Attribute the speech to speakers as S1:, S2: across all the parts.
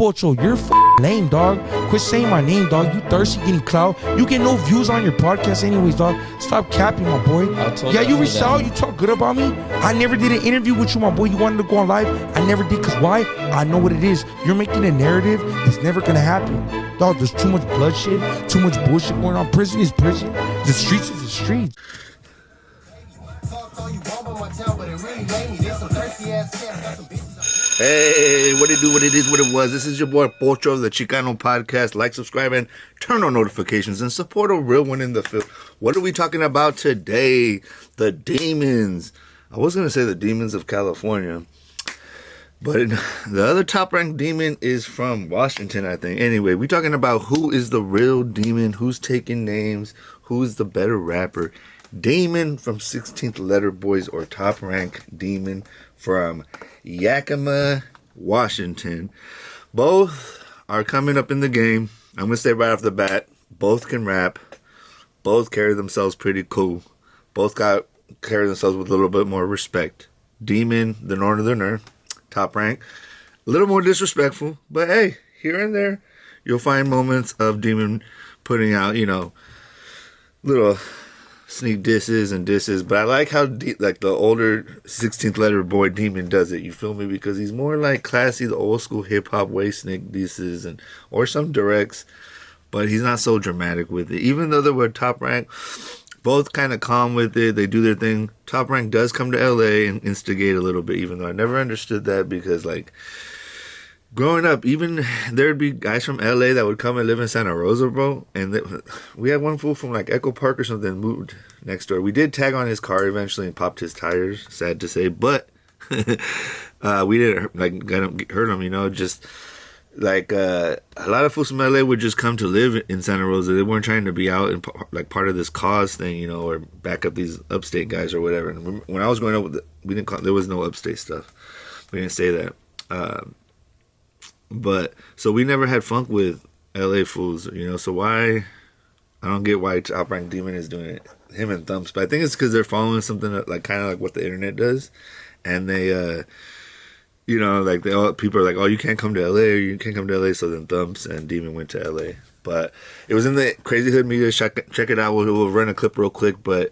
S1: Pocho, you're lame, dog. Quit saying my name, dog. You thirsty getting clout. You get no views on your podcast anyways, dog. Stop capping, my boy. Yeah, you reached out. You talk good about me. I never did an interview with you, my boy. You wanted to go on live. I never did, because why? I know what it is. You're making a narrative that's never going to happen. Dog, there's too much bloodshed, too much bullshit going on. Prison is prison. The streets is the streets.
S2: Hey, what it do, what it is, what it was. This is your boy Pocho of the Chicano Podcast. Like, subscribe, and turn on notifications and support a real one in the field. What are we talking about today? The demons. I was going to say the demons of California, but the other top-ranked demon is from Washington, I think. Anyway, we're talking about who is the real demon, who's taking names, who's the better rapper. Demon from 16th Letter Boys, or Top Rank Demon from Yakima, Washington. Both are coming up in the game. I'm going to say right off the bat, both can rap. Both carry themselves pretty cool. Both carry themselves with a little bit more respect. Demon, the northerner, Top Rank, a little more disrespectful. But hey, here and there, you'll find moments of Demon putting out, little sneak disses, but I like how like the older 16th Letter Boy Demon does it, you feel me? Because he's more like classy, the old school hip hop way, sneak disses or some directs, but he's not so dramatic with it. Even though they were Top Rank, both kind of calm with it, they do their thing. Top Rank does come to LA and instigate a little bit, even though I never understood that, because like growing up, even there'd be guys from LA that would come and live in Santa Rosa, bro. And we had one fool from like Echo Park or something moved next door. We did tag on his car eventually and popped his tires, sad to say, but we didn't like hurt him, just like a lot of fools from LA would just come to live in Santa Rosa. They weren't trying to be out and like part of this cause thing, or back up these upstate guys or whatever. And when I was growing up, there was no upstate stuff. We didn't say that. But so we never had funk with LA fools, so why? I don't get why Top Rank Demon is doing it, him and Thumps, but I think it's because they're following something like kind of like what the internet does, and they like people are like, oh, you can't come to LA, or you can't come to LA. So then Thumps and Demon went to LA, but it was in the Crazy Hood Media. Check it out. We'll run a clip real quick, but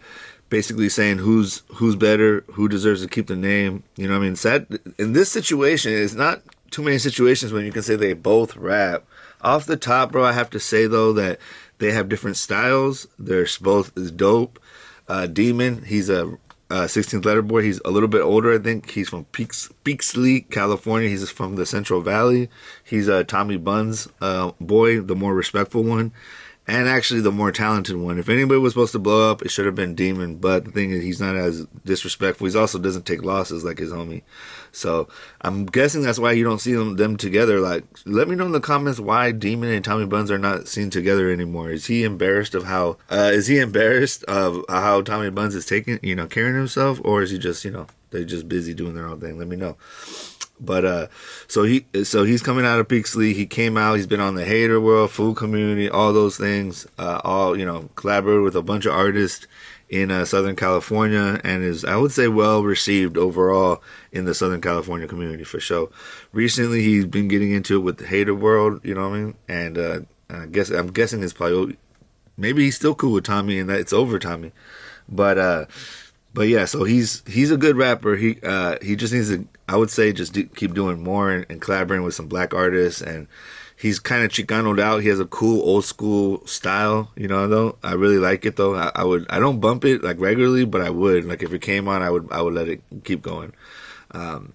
S2: basically saying who's better, who deserves to keep the name. Sad in this situation. It's not too many situations when you can say they both rap. Off the top, bro, I have to say though that they have different styles. They're both is dope. Demon, he's a 16th Letter Boy. He's a little bit older, I think. He's from Peaksley, California. He's from the Central Valley. He's a Tommy Buns boy, the more respectful one, and actually the more talented one. If anybody was supposed to blow up, it should have been Demon. But the thing is, he's not as disrespectful. He also doesn't take losses like his homie. So I'm guessing that's why you don't see them together. Like, let me know in the comments why Demon and Tommy Buns are not seen together anymore. Is he embarrassed of how? Is he embarrassed of how Tommy Buns is carrying himself, or is he just they're just busy doing their own thing? Let me know. But so he's coming out of Peaksley. He came out. He's been on the Hater World, Food Community, all those things. All collaborated with a bunch of artists in Southern California, and is, I would say, well received overall in the Southern California community for sure. Recently, he's been getting into it with the Hater World, and I'm guessing it's probably, maybe he's still cool with Tommy, and that it's over Tommy, but yeah, so he's a good rapper. He just needs to, I would say, just keep doing more and collaborating with some black artists, and he's kind of Chicanoed out. He has a cool old school style, though. I really like it though. I don't bump it like regularly, but I would. Like if it came on, I would let it keep going. And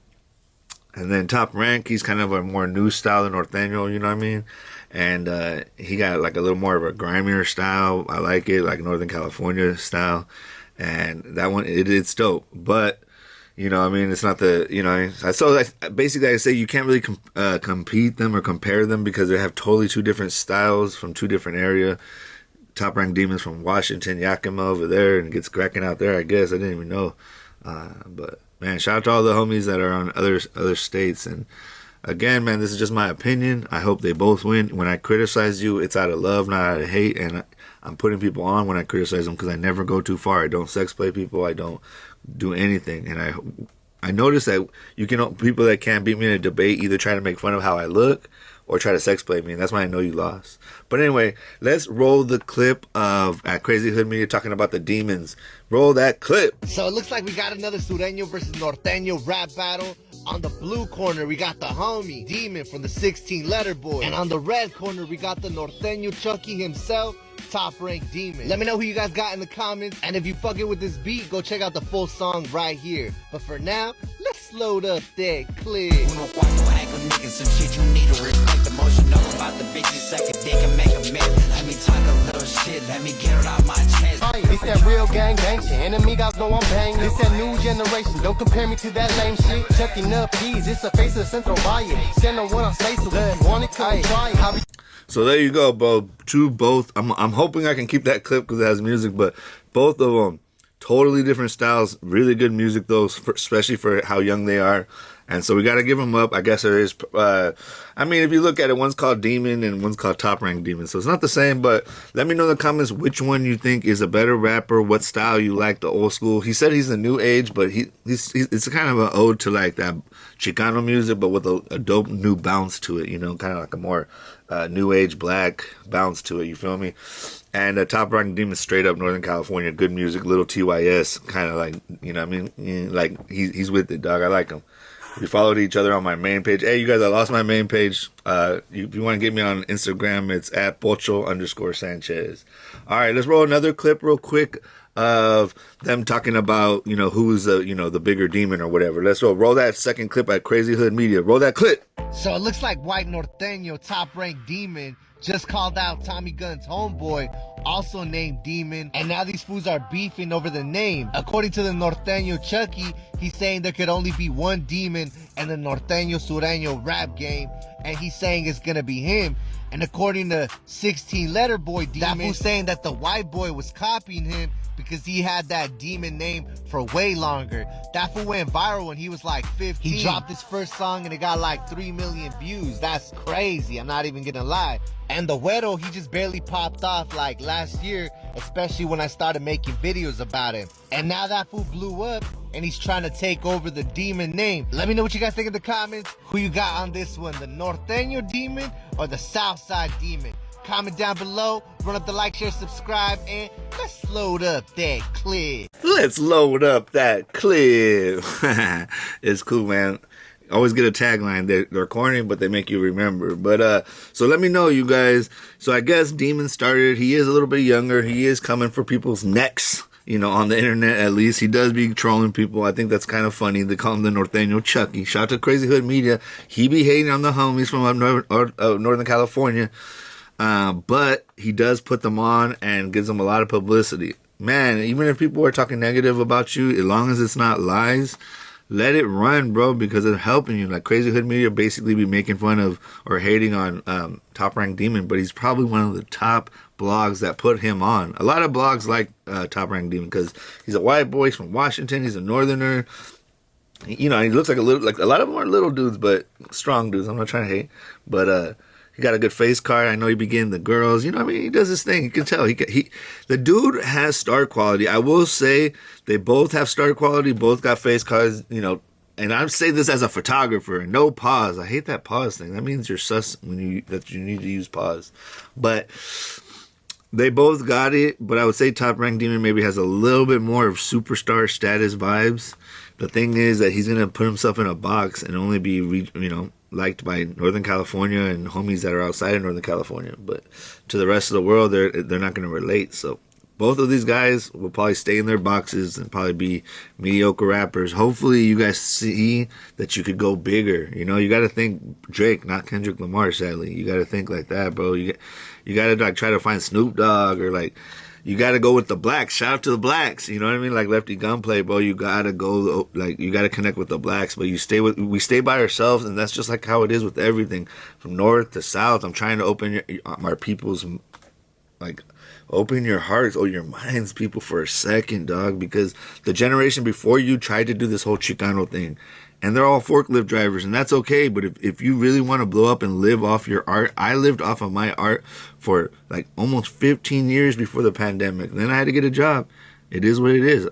S2: then Top Rank, he's kind of a more new style than Norteño, you know what I mean? And he got like a little more of a grimier style. I like it, like Northern California style. And that one, it's dope. But it's not the, so basically I say you can't really compete them or compare them, because they have totally two different styles from two different areas. Top Rank Demons from Washington, Yakima over there, and it gets cracking out there, I guess. I didn't even know. But man, shout out to all the homies that are on other states. And again, man, this is just my opinion. I hope they both win. When I criticize you, it's out of love, not out of hate. And I'm putting people on when I criticize them, because I never go too far. I don't sex play people. I don't do anything. And I notice that people that can't beat me in a debate either try to make fun of how I look, or try to sex play me, and that's why I know you lost. But anyway, let's roll the clip of at Crazy Hood Media talking about the demons. Roll that clip.
S3: So it looks like we got another Sureño versus Norteño rap battle. On the blue corner, we got the homie, Demon from the 16 Letter Boy. And on the red corner, we got the Norteño Chucky himself, Top Rank Demon. Let me know who you guys got in the comments. And if you fucking with this beat, go check out the full song right here. But for now, let's load up that clip.
S4: Some shit you need to reflect emotional about the bitches sucking dick and make a mess. Let me talk a little shit, let me get it out my chest.
S5: It's that real gang shit. Enemy guys know I'm banging. It's that new generation. Don't compare me to that lame shit. Checking up keys. It's the face of Central Valley. Stand on what I say, so if you want it, come try it.
S2: So there you go, bro. Both. I'm hoping I can keep that clip because it has music, but both of them totally different styles. Really good music though, especially for how young they are. And so we got to give them up. I guess there is, I mean, if you look at it, one's called Demon and one's called Top Rank Demon. So it's not the same, but let me know in the comments which one you think is a better rapper, what style you like, the old school. He said he's the new age, but it's kind of an ode to like that Chicano music, but with a dope new bounce to it, you know, kind of like a more new age black bounce to it, you feel me? And Top Rank Demon, straight up Northern California, good music, little TYS, kind of like, you know what I mean? Like, he's with it, dog. I like him. We followed each other on my main page. Hey, you guys, I lost my main page. If you want to get me on Instagram, it's at Pocho_Sanchez. All right, let's roll another clip real quick of them talking about, you know, who's the bigger demon or whatever. Let's roll that second clip at Crazy Hood Media. Roll that clip.
S3: So it looks like White Norteño, Top Rank Demon, just called out Tommy Gunn's homeboy, also named Demon, and now these fools are beefing over the name. According to the Norteño Chucky, he's saying there could only be one demon in the Norteño Sureño rap game, and he's saying it's gonna be him. And according to 16 Letter Boy Demon, that fool's saying that the white boy was copying him because he had that demon name for way longer. That fool went viral when he was like 15. He dropped his first song and it got like 3 million views. That's crazy, I'm not even gonna lie. And the Güero, he just barely popped off like last year, especially when I started making videos about him. And now that fool blew up and he's trying to take over the demon name. Let me know what you guys think in the comments. Who you got on this one, the Norteño Demon or the Southside Demon? Comment down below, run up the like, share, subscribe, and let's load up that clip.
S2: Let's load up that clip. It's cool, man. Always get a tagline. They're corny, but they make you remember. But so let me know, you guys. So I guess Demon started. He is a little bit younger. He is coming for people's necks, you know, on the internet at least. He does be trolling people. I think that's kind of funny. They call him the Norteño Chucky. Shout out to Crazy Hood Media. He be hating on the homies from up Northern California. But he does put them on and gives them a lot of publicity. Man, even if people are talking negative about you, as long as it's not lies, let it run, bro, because it's helping you. Like Crazy Hood Media basically be making fun of or hating on Top Rank Demon, but he's probably one of the top blogs that put him on. A lot of blogs like Top Rank Demon because he's a white boy, he's from Washington, he's a northerner. You know, he looks like a lot of them are little dudes, but strong dudes. I'm not trying to hate, but he got a good face card. I know he be getting the girls. You know what I mean? He does his thing. You can tell. The dude has star quality. I will say they both have star quality. Both got face cards, you know. And I say this as a photographer. No pause. I hate that pause thing. That means you're sus that you need to use pause. But they both got it. But I would say Top Rank Demon maybe has a little bit more of superstar status vibes. The thing is that he's going to put himself in a box and only be, liked by Northern California and homies that are outside of Northern California, but to the rest of the world, they're not going to relate. So both of these guys will probably stay in their boxes and probably be mediocre rappers. Hopefully you guys see that you could go bigger. You know, you got to think Drake, not Kendrick Lamar, sadly. You got to think like that, bro. You got to like try to find Snoop Dogg or like, you got to go with the blacks. Shout out to the blacks. You know what I mean? Like Lefty Gunplay, bro. You got to go, like, you got to connect with the blacks. But we stay by ourselves, and that's just like how it is with everything. From north to south, I'm trying to open our people's, like, open your hearts or your minds, people, for a second, dog. Because the generation before you tried to do this whole Chicano thing. And they're all forklift drivers, and that's okay. But if you really want to blow up and live off your art, I lived off of my art for like almost 15 years before the pandemic. Then I had to get a job. It is what it is.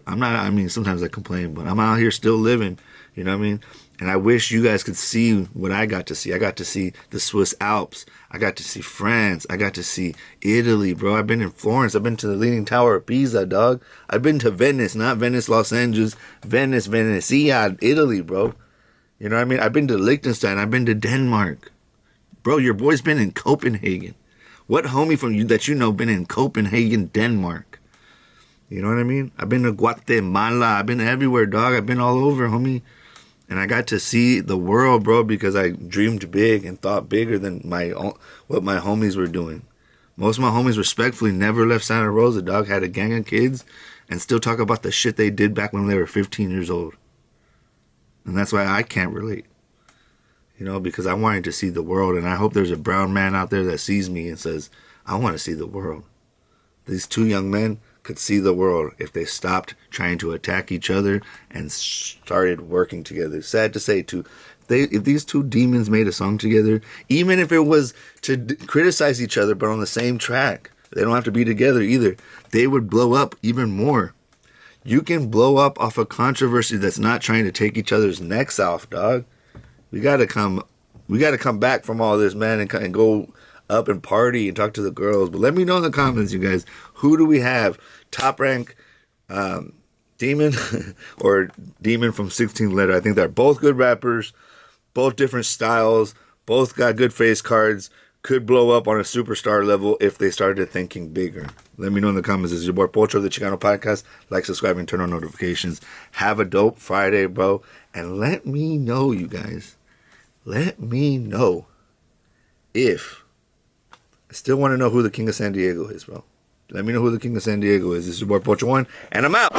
S2: Sometimes I complain, but I'm out here still living. You know what I mean? And I wish you guys could see what I got to see. I got to see the Swiss Alps. I got to see France. I got to see Italy, bro. I've been in Florence. I've been to the Leaning Tower of Pisa, dog. I've been to Venice, not Venice, Los Angeles. Venice, Venezia, Italy, bro. You know what I mean? I've been to Liechtenstein. I've been to Denmark. Bro, your boy's been in Copenhagen. What homie from you that you know been in Copenhagen, Denmark? You know what I mean? I've been to Guatemala. I've been everywhere, dog. I've been all over, homie. And I got to see the world, bro, because I dreamed big and thought bigger than what my homies were doing. Most of my homies respectfully never left Santa Rosa, dog. Had a gang of kids and still talk about the shit they did back when they were 15 years old. And that's why I can't relate. You know, because I wanted to see the world. And I hope there's a brown man out there that sees me and says, I want to see the world. These two young men could see the world if they stopped trying to attack each other and started working together. Sad to say, if these two demons made a song together, even if it was to criticize each other, but on the same track, they don't have to be together either, they would blow up even more. You can blow up off a controversy that's not trying to take each other's necks off, dog. We gotta come back from all this, man, and go up and party and talk to the girls. But let me know in the comments, you guys, who do we have? Top Rank Demon or Demon from 16 Letter? I think they're both good rappers, both different styles, both got good face cards, could blow up on a superstar level if they started thinking bigger. Let me know in the comments. This is your boy Pocho of the Chicano Podcast. Like, subscribe, and turn on notifications. Have a dope Friday, bro. And let me know, you guys. Let me know if I still want to know who the King of San Diego is, bro. Let me know who the King of San Diego is. This is your boy Pocho 1, and I'm out.